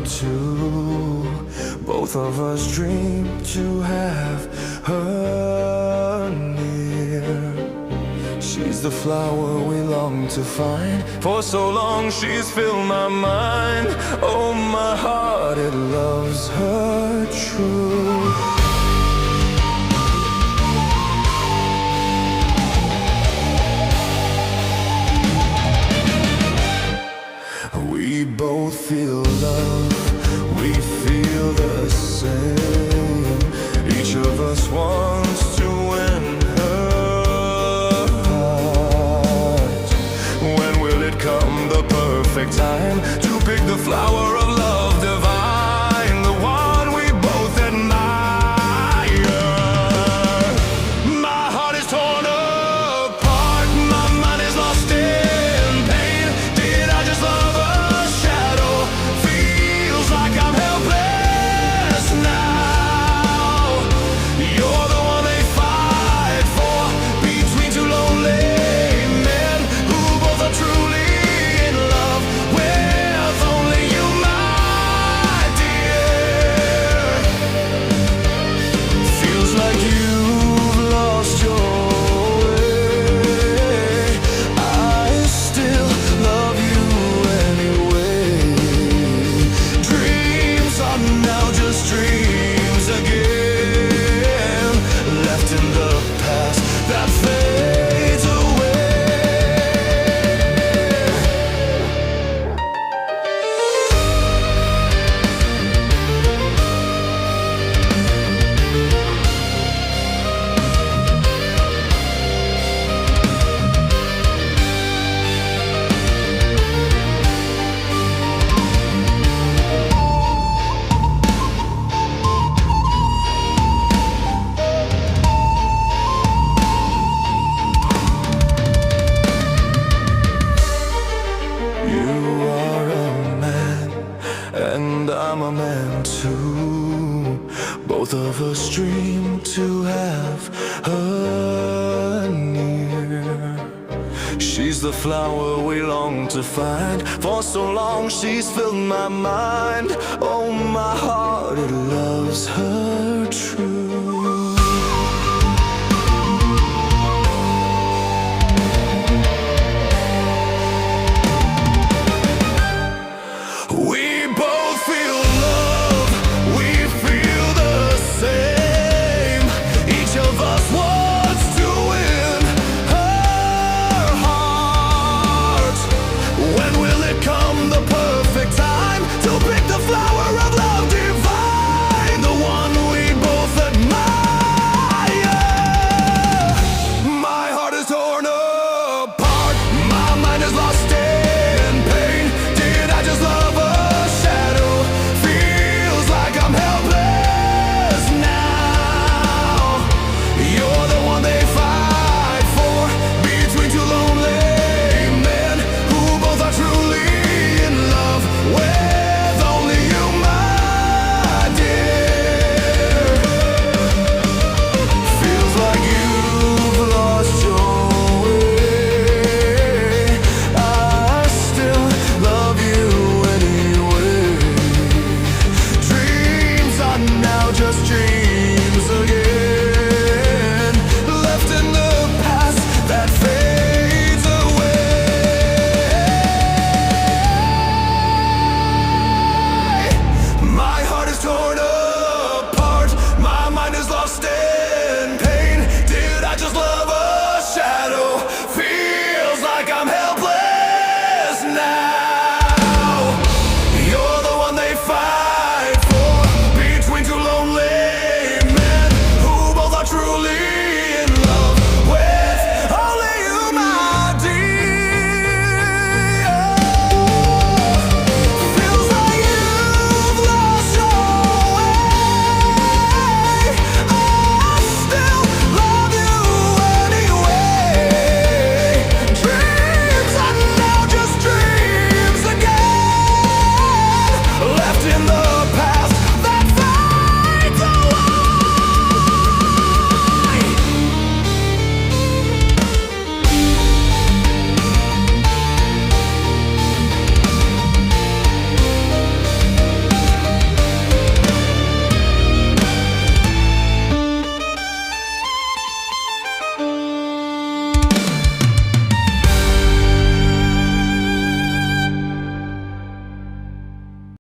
two. Both of us dream to have her near. She's the flower we long to find. For so long she's filled my mind. Oh, my heart, it loves her true. We both feel love, we feel the same. Each of us wants to win her heart. When will it come, the perfect time, to pick the flower of love divine, the one we both admire? My heart is torn apart, my mind is lost in pain. Did I just love her? And I'm a man too. Both of us dream to have her near. She's the flower we long to find. For so long she's filled my mind. Oh, my heart, it loves her true.